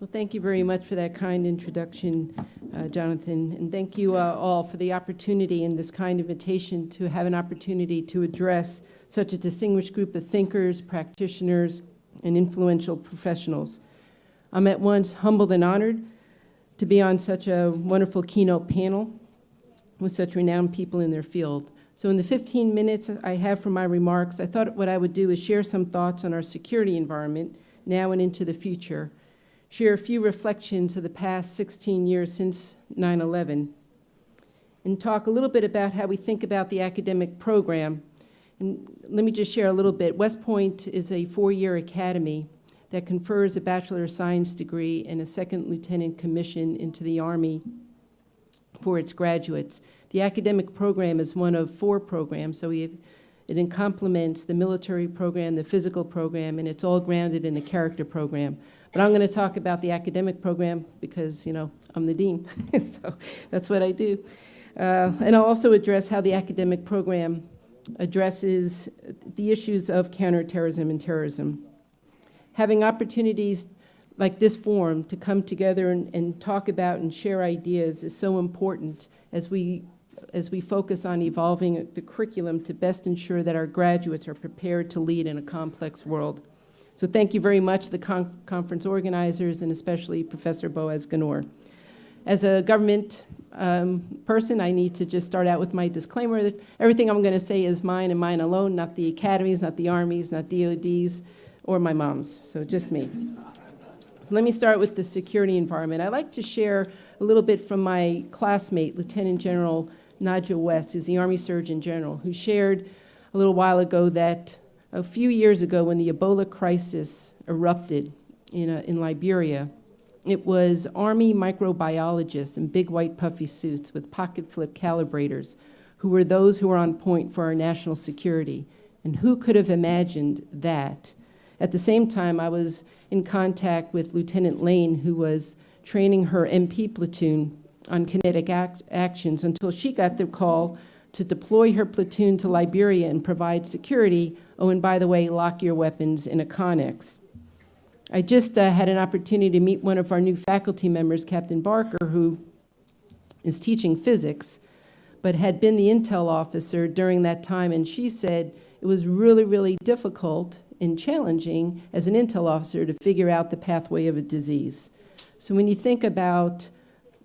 Well, thank you very much for that kind introduction, Jonathan, and thank you all for the opportunity and this kind invitation to have an opportunity to address such a distinguished group of thinkers, practitioners, and influential professionals. I'm at once humbled and honored to be on such a wonderful keynote panel with such renowned people in their field. So in the 15 minutes I have for my remarks, I thought what I would do is share some thoughts on our security environment now and into the future, share a few reflections of the past 16 years since 9/11, and talk a little bit about how we think about the academic program. And let me just share a little bit. West Point is a 4-year academy that confers a Bachelor of Science degree and a second lieutenant commission into the Army for its graduates. The academic program is one of 4 programs, so it complements the military program, the physical program, and it's all grounded in the character program. But I'm going to talk about the academic program because, you know, I'm the dean, so that's what I do. And I'll also address how the academic program addresses the issues of counterterrorism and terrorism. Having opportunities like this forum to come together and talk about and share ideas is so important as we focus on evolving the curriculum to best ensure that our graduates are prepared to lead in a complex world. So thank you very much, the conference organizers, and especially Professor Boaz Ganor. As a government person, I need to just start out with my disclaimer that everything I'm going to say is mine and mine alone, not the academies, not the armies, not DODs, or my mom's, so just me. So let me start with the security environment. I'd like to share a little bit from my classmate, Lieutenant General Nigel West, who's the Army Surgeon General, who shared a little while ago that a few years ago when the Ebola crisis erupted in Liberia, it was Army microbiologists in big white puffy suits with pocket flip calibrators who were those who were on point for our national security. And who could have imagined that? At the same time, I was in contact with Lieutenant Lane, who was training her MP platoon on kinetic actions until she got the call to deploy her platoon to Liberia and provide security. Oh, and by the way, lock your weapons in a Connex. I just had an opportunity to meet one of our new faculty members, Captain Barker, who is teaching physics, but had been the intel officer during that time, and she said it was really, really difficult and challenging as an intel officer to figure out the pathway of a disease. So when you think about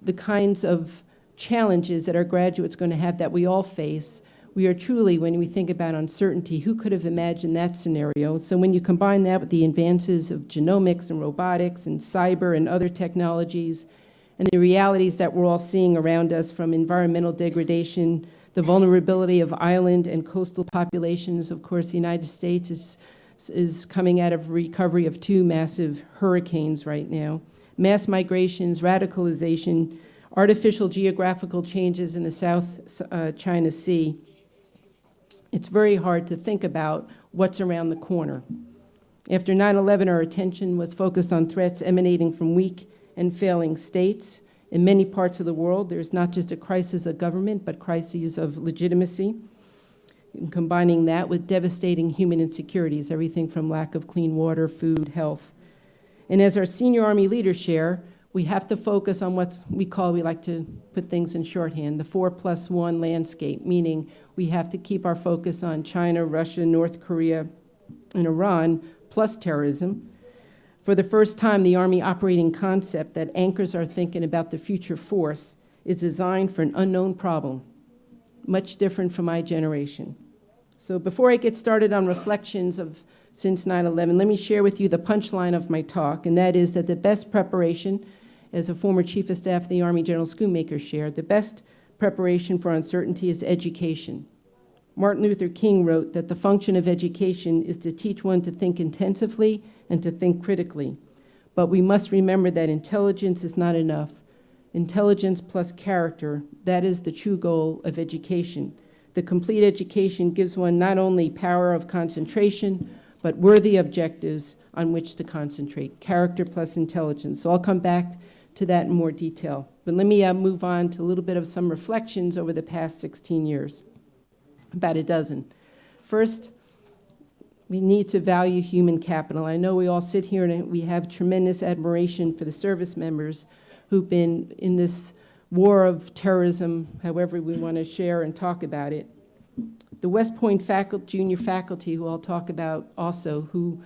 the kinds of challenges that our graduates are going to have that we all face, we are truly, when we think about uncertainty, who could have imagined that scenario? So when you combine that with the advances of genomics and robotics and cyber and other technologies, and the realities that we're all seeing around us from environmental degradation, the vulnerability of island and coastal populations, of course, the United States is coming out of recovery of 2 massive hurricanes right now, mass migrations, radicalization, artificial geographical changes in the South China Sea. It's very hard to think about what's around the corner. After 9/11, our attention was focused on threats emanating from weak and failing states. In many parts of the world, there's not just a crisis of government, but crises of legitimacy. And combining that with devastating human insecurities, everything from lack of clean water, food, health. And as our senior Army leaders share, we have to focus on what we like to put things in shorthand, the 4+1 landscape, meaning we have to keep our focus on China, Russia, North Korea, and Iran, plus terrorism. For the first time, the Army operating concept that anchors our thinking about the future force is designed for an unknown problem, much different from my generation. So before I get started on reflections of since 9/11, let me share with you the punchline of my talk, and that is that the best preparation, as a former Chief of Staff of the Army General Schoonmaker shared, the best preparation for uncertainty is education. Martin Luther King wrote that the function of education is to teach one to think intensively and to think critically. But we must remember that intelligence is not enough. Intelligence plus character, that is the true goal of education. The complete education gives one not only power of concentration, but worthy objectives on which to concentrate, character plus intelligence. So I'll come back to that in more detail. But let me move on to a little bit of some reflections over the past 16 years, about a dozen. First, we need to value human capital. I know we all sit here and we have tremendous admiration for the service members who've been in this war of terrorism, however we want to share and talk about it. The West Point junior faculty, who I'll talk about also, who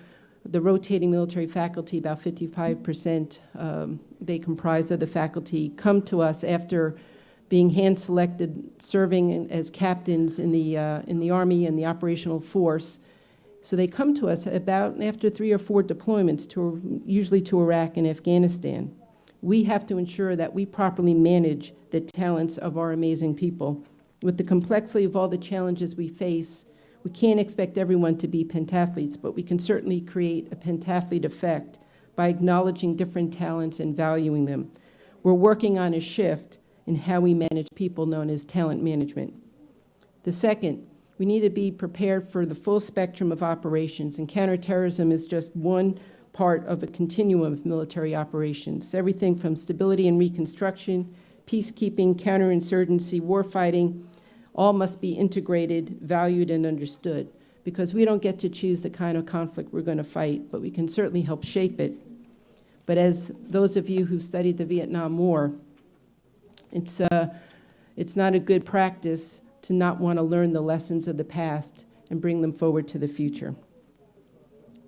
the rotating military faculty, about 55%, they comprise of the faculty, come to us after being hand-selected, serving as captains in the Army and the operational force. So they come to us about after 3 or 4 deployments, usually to Iraq and Afghanistan. We have to ensure that we properly manage the talents of our amazing people. With the complexity of all the challenges we face, we can't expect everyone to be pentathletes, but we can certainly create a pentathlete effect by acknowledging different talents and valuing them. We're working on a shift in how we manage people, known as talent management. The second, we need to be prepared for the full spectrum of operations, and counterterrorism is just one part of a continuum of military operations. Everything from stability and reconstruction, peacekeeping, counterinsurgency, warfighting, all must be integrated, valued, and understood, because we don't get to choose the kind of conflict we're going to fight, but we can certainly help shape it. But as those of you who've studied the Vietnam War, it's not a good practice to not want to learn the lessons of the past and bring them forward to the future.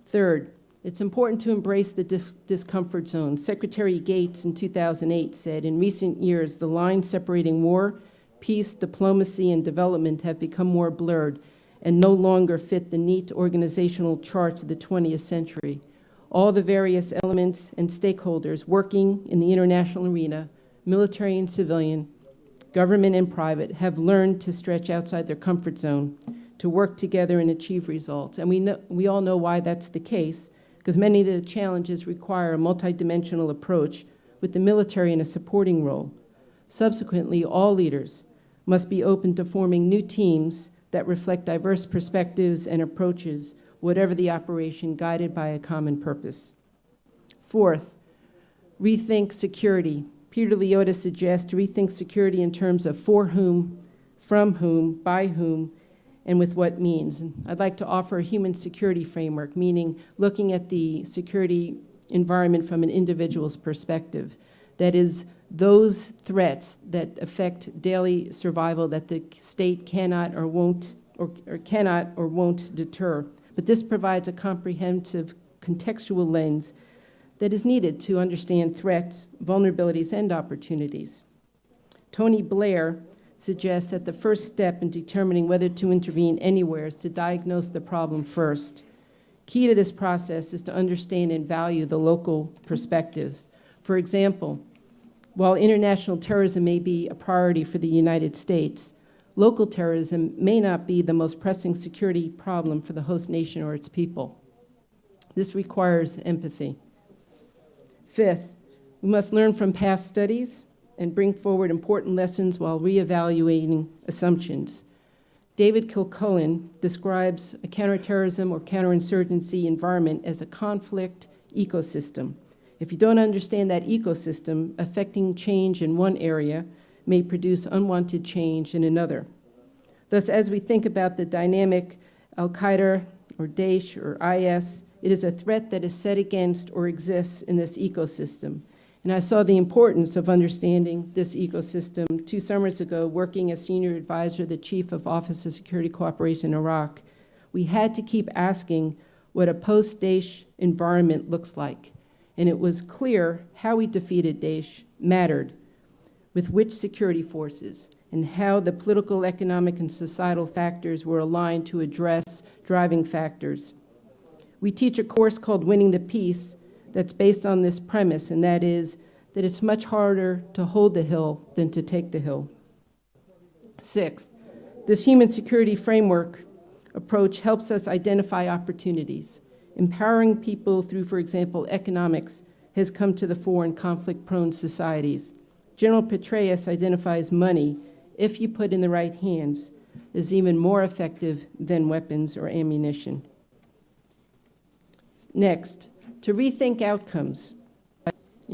Third, it's important to embrace the discomfort zone. Secretary Gates in 2008 said, in recent years, the lines separating war, peace, diplomacy, and development have become more blurred and no longer fit the neat organizational charts of the 20th century. All the various elements and stakeholders working in the international arena, military and civilian, government and private, have learned to stretch outside their comfort zone, to work together and achieve results. And we all know why that's the case, because many of the challenges require a multidimensional approach with the military in a supporting role. Subsequently, all leaders must be open to forming new teams that reflect diverse perspectives and approaches, whatever the operation, guided by a common purpose. Fourth, rethink security. Peter Liotta suggests to rethink security in terms of for whom, from whom, by whom, and with what means. And I'd like to offer a human security framework, meaning looking at the security environment from an individual's perspective. That is, those threats that affect daily survival that the state cannot or won't deter. But this provides a comprehensive contextual lens that is needed to understand threats, vulnerabilities, and opportunities. Tony Blair suggests that the first step in determining whether to intervene anywhere is to diagnose the problem first. Key to this process is to understand and value the local perspectives. For example, while international terrorism may be a priority for the United States, local terrorism may not be the most pressing security problem for the host nation or its people. This requires empathy. Fifth, we must learn from past studies and bring forward important lessons while reevaluating assumptions. David Kilcullen describes a counterterrorism or counterinsurgency environment as a conflict ecosystem. If you don't understand that ecosystem, affecting change in one area may produce unwanted change in another. Thus, as we think about the dynamic Al-Qaeda or Daesh or IS, it is a threat that is set against or exists in this ecosystem. And I saw the importance of understanding this ecosystem 2 summers ago, working as senior advisor, the chief of Office of Security Cooperation in Iraq. We had to keep asking what a post-Daesh environment looks like. And it was clear how we defeated Daesh mattered, with which security forces, and how the political, economic, and societal factors were aligned to address driving factors. We teach a course called Winning the Peace that's based on this premise, and that is that it's much harder to hold the hill than to take the hill. Sixth, this human security framework approach helps us identify opportunities. Empowering people through, for example, economics has come to the fore in conflict-prone societies. General Petraeus identifies money, if you put in the right hands, is even more effective than weapons or ammunition. Next, to rethink outcomes.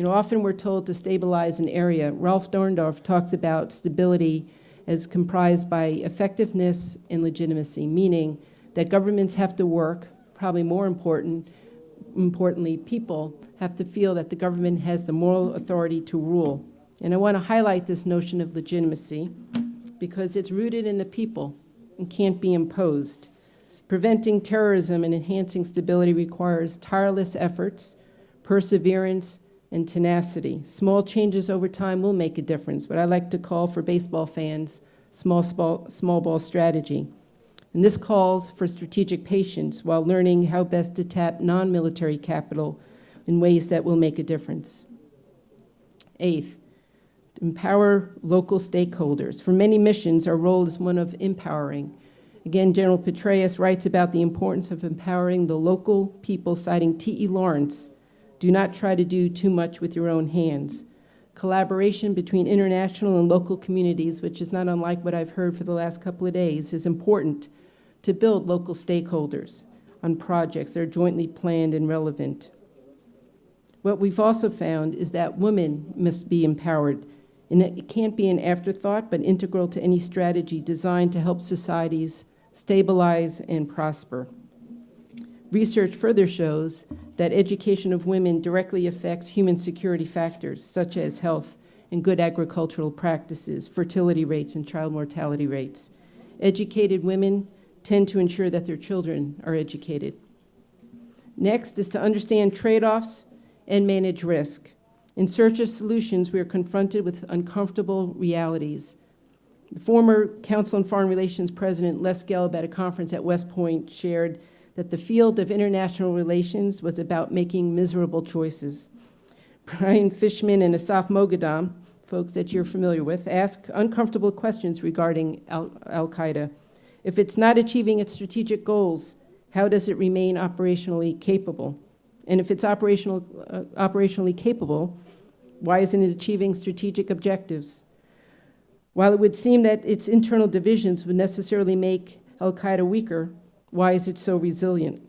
Often we're told to stabilize an area. Ralph Dorndorf talks about stability as comprised by effectiveness and legitimacy, meaning that governments have to work probably more importantly, people have to feel that the government has the moral authority to rule. And I want to highlight this notion of legitimacy because it's rooted in the people and can't be imposed. Preventing terrorism and enhancing stability requires tireless efforts, perseverance, and tenacity. Small changes over time will make a difference, but I like to call for baseball fans small ball strategy. And this calls for strategic patience while learning how best to tap non-military capital in ways that will make a difference. Eighth, empower local stakeholders. For many missions, our role is one of empowering. Again, General Petraeus writes about the importance of empowering the local people, citing T.E. Lawrence. Do not try to do too much with your own hands. Collaboration between international and local communities, which is not unlike what I've heard for the last couple of days, is important to build local stakeholders on projects that are jointly planned and relevant. What we've also found is that women must be empowered, and it can't be an afterthought, but integral to any strategy designed to help societies stabilize and prosper. Research further shows that education of women directly affects human security factors, such as health and good agricultural practices, fertility rates, and child mortality rates. Educated women tend to ensure that their children are educated. Next is to understand trade-offs and manage risk. In search of solutions, we are confronted with uncomfortable realities. The former Council on Foreign Relations President Les Gelb at a conference at West Point shared that the field of international relations was about making miserable choices. Brian Fishman and Asaf Moghadam, folks that you're familiar with, ask uncomfortable questions regarding Al-Qaeda. If it's not achieving its strategic goals, how does it remain operationally capable? And if it's operationally capable, why isn't it achieving strategic objectives? While it would seem that its internal divisions would necessarily make Al-Qaeda weaker, why is it so resilient?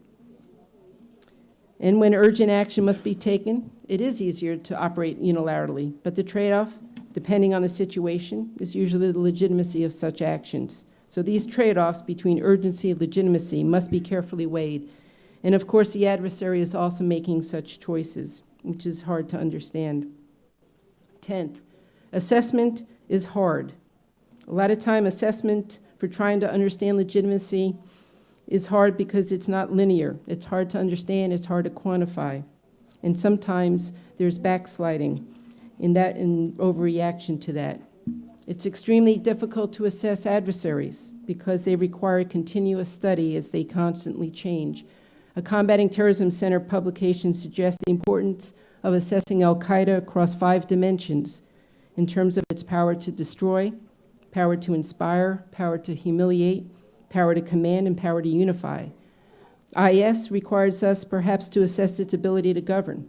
And when urgent action must be taken, it is easier to operate unilaterally, but the trade-off, depending on the situation, is usually the legitimacy of such actions. So these trade-offs between urgency and legitimacy must be carefully weighed. And of course, the adversary is also making such choices, which is hard to understand. 10th, assessment is hard. A lot of time, assessment for trying to understand legitimacy is hard because it's not linear. It's hard to understand, it's hard to quantify. And sometimes there's backsliding in overreaction to that. It's extremely difficult to assess adversaries because they require continuous study as they constantly change. A Combating Terrorism Center publication suggests the importance of assessing Al-Qaeda across 5 dimensions in terms of its power to destroy, power to inspire, power to humiliate, power to command, and power to unify. IS requires us perhaps to assess its ability to govern.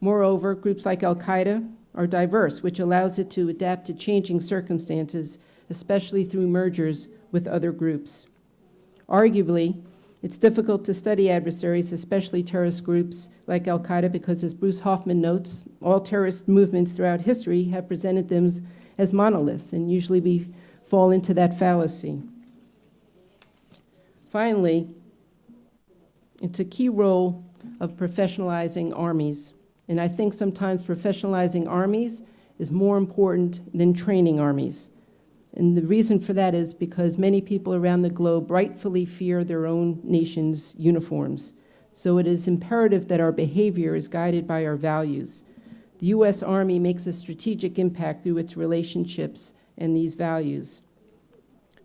Moreover, groups like Al-Qaeda are diverse, which allows it to adapt to changing circumstances, especially through mergers with other groups. Arguably, it's difficult to study adversaries, especially terrorist groups like Al-Qaeda, because as Bruce Hoffman notes, all terrorist movements throughout history have presented them as monoliths, and usually we fall into that fallacy. Finally, it's a key role of professionalizing armies. And I think sometimes professionalizing armies is more important than training armies. And the reason for that is because many people around the globe rightfully fear their own nation's uniforms. So it is imperative that our behavior is guided by our values. The U.S. Army makes a strategic impact through its relationships and these values.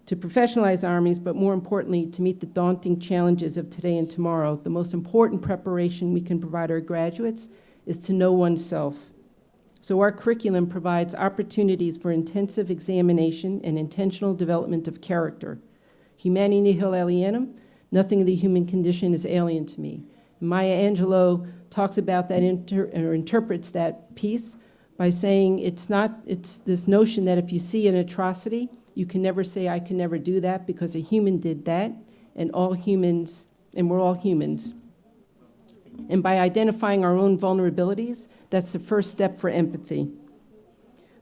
To professionalize armies, but more importantly, to meet the daunting challenges of today and tomorrow, the most important preparation we can provide our graduates is to know oneself. So our curriculum provides opportunities for intensive examination and intentional development of character. Humani nihil alienem, nothing of the human condition is alien to me. Maya Angelou talks about that, or interprets that piece by saying it's this notion that if you see an atrocity, you can never say, I can never do that because a human did that, and we're all humans. And by identifying our own vulnerabilities, that's the first step for empathy.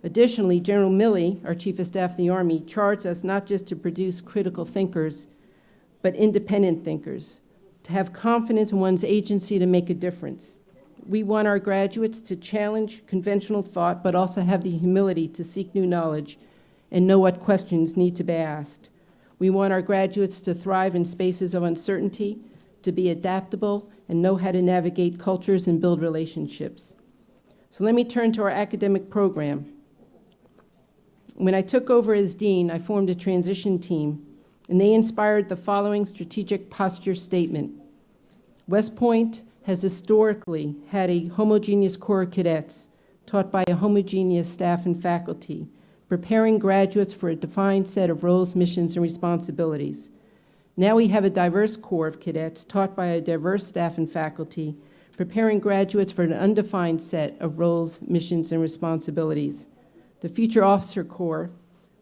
Additionally, General Milley, our Chief of Staff of the Army, charged us not just to produce critical thinkers, but independent thinkers, to have confidence in one's agency to make a difference. We want our graduates to challenge conventional thought, but also have the humility to seek new knowledge and know what questions need to be asked. We want our graduates to thrive in spaces of uncertainty, to be adaptable, and know how to navigate cultures and build relationships. So let me turn to our academic program. When I took over as dean, I formed a transition team, and they inspired the following strategic posture statement. West Point has historically had a homogeneous core of cadets taught by a homogeneous staff and faculty, preparing graduates for a defined set of roles, missions, and responsibilities. Now we have a diverse core of cadets taught by a diverse staff and faculty, preparing graduates for an undefined set of roles, missions, and responsibilities. The future officer corps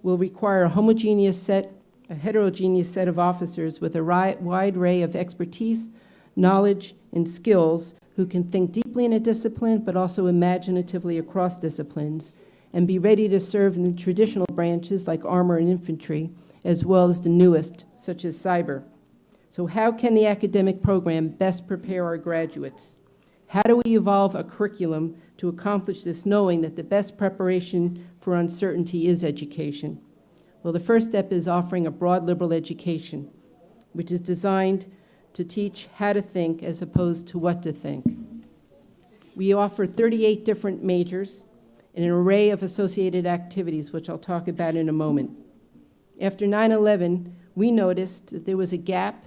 will require a heterogeneous set of officers with a wide array of expertise, knowledge, and skills who can think deeply in a discipline, but also imaginatively across disciplines, and be ready to serve in the traditional branches like armor and infantry, as well as the newest, such as cyber. So how can the academic program best prepare our graduates? How do we evolve a curriculum to accomplish this, knowing that the best preparation for uncertainty is education? Well, the first step is offering a broad liberal education, which is designed to teach how to think as opposed to what to think. We offer 38 different majors and an array of associated activities, which I'll talk about in a moment. After 9/11, we noticed that there was a gap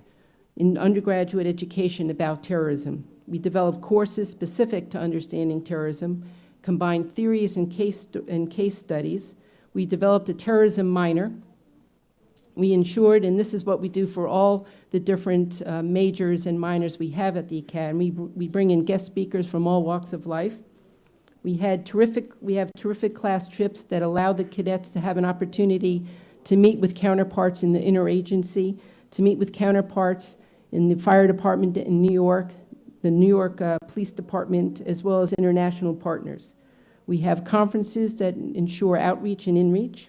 in undergraduate education about terrorism. We developed courses specific to understanding terrorism, combined theories and case studies. We developed a terrorism minor. We ensured, and this is what we do for all the different majors and minors we have at the Academy, we bring in guest speakers from all walks of life. We have terrific class trips that allow the cadets to have an opportunity to meet with counterparts in the interagency, to meet with counterparts in the fire department in New York, the New York Police Department, as well as international partners. We have conferences that ensure outreach and inreach.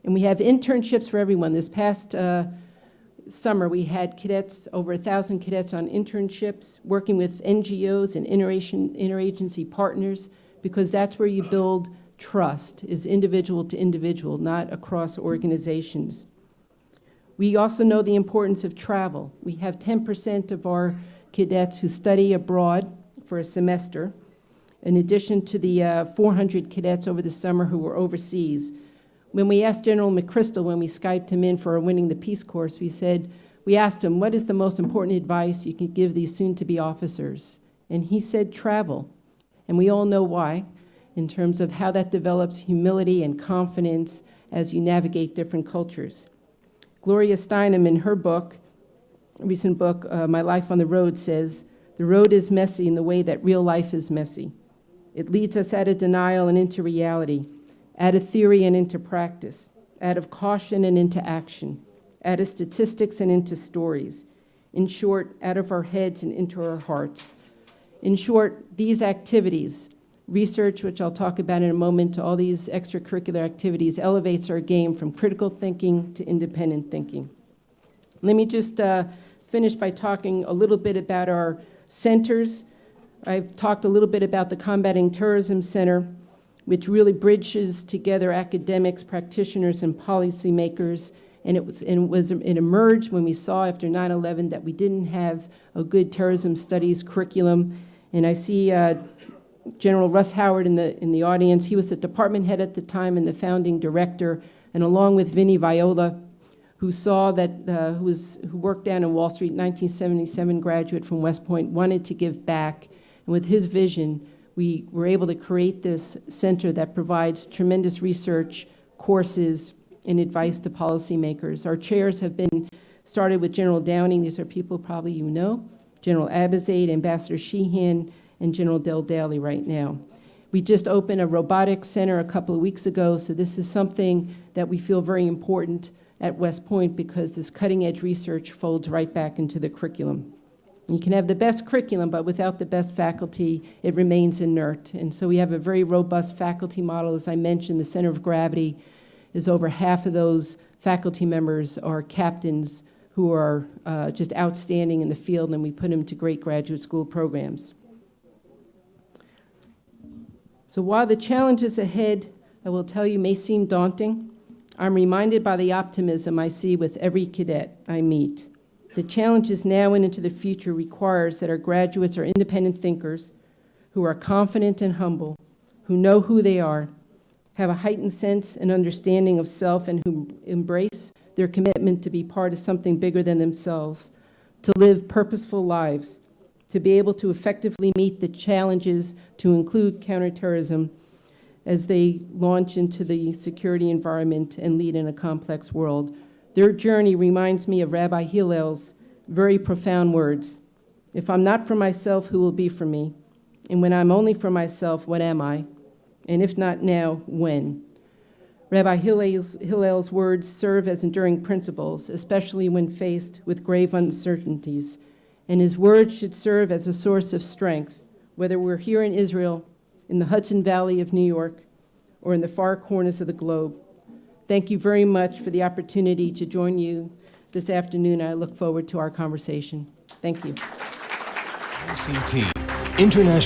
And we have internships for everyone. This past summer, we had cadets, over 1,000 cadets on internships, working with NGOs and interagency partners, because that's where you build trust, is individual to individual, not across organizations. We also know the importance of travel. We have 10% of our cadets who study abroad for a semester, in addition to the 400 cadets over the summer who were overseas. When we asked General McChrystal, when we Skyped him in for our Winning the Peace course, we asked him, what is the most important advice you can give these soon-to-be officers? And he said, travel. And we all know why, in terms of how that develops humility and confidence as you navigate different cultures. Gloria Steinem, in her book, recent book, My Life on the Road, says, the road is messy in the way that real life is messy. It leads us out of denial and into reality, out of theory and into practice, out of caution and into action, out of statistics and into stories. In short, out of our heads and into our hearts. In short, these activities, research, which I'll talk about in a moment, to all these extracurricular activities, elevates our game from critical thinking to independent thinking. Let me just finish by talking a little bit about our centers. I've talked a little bit about the Combating Terrorism Center, which really bridges together academics, practitioners, and policymakers. And it emerged when we saw after 9/11 that we didn't have a good terrorism studies curriculum. And I see General Russ Howard in the audience. He was the department head at the time and the founding director, and along with Vinnie Viola, who saw that, who worked down in Wall Street, 1977 graduate from West Point, wanted to give back. And with his vision, we were able to create this center that provides tremendous research, courses, and advice to policymakers. Our chairs have been started with General Downing. These are people probably you know. General Abizaid, Ambassador Sheehan, and General Del Daly right now. We just opened a robotics center a couple of weeks ago, so this is something that we feel very important at West Point because this cutting-edge research folds right back into the curriculum. You can have the best curriculum, but without the best faculty, it remains inert. And so we have a very robust faculty model. As I mentioned, the center of gravity is over half of those faculty members are captains who who are just outstanding in the field, and we put them to great graduate school programs. So while the challenges ahead, I will tell you, may seem daunting, I'm reminded by the optimism I see with every cadet I meet. The challenges now and into the future requires that our graduates are independent thinkers who are confident and humble, who know who they are, have a heightened sense and understanding of self, and who embrace their commitment to be part of something bigger than themselves, to live purposeful lives, to be able to effectively meet the challenges to include counterterrorism as they launch into the security environment and lead in a complex world. Their journey reminds me of Rabbi Hillel's very profound words. If I'm not for myself, who will be for me? And when I'm only for myself, what am I? And if not now, when? Rabbi Hillel's words serve as enduring principles, especially when faced with grave uncertainties. And his words should serve as a source of strength, whether we're here in Israel, in the Hudson Valley of New York, or in the far corners of the globe. Thank you very much for the opportunity to join you this afternoon. I look forward to our conversation. Thank you. ICT International.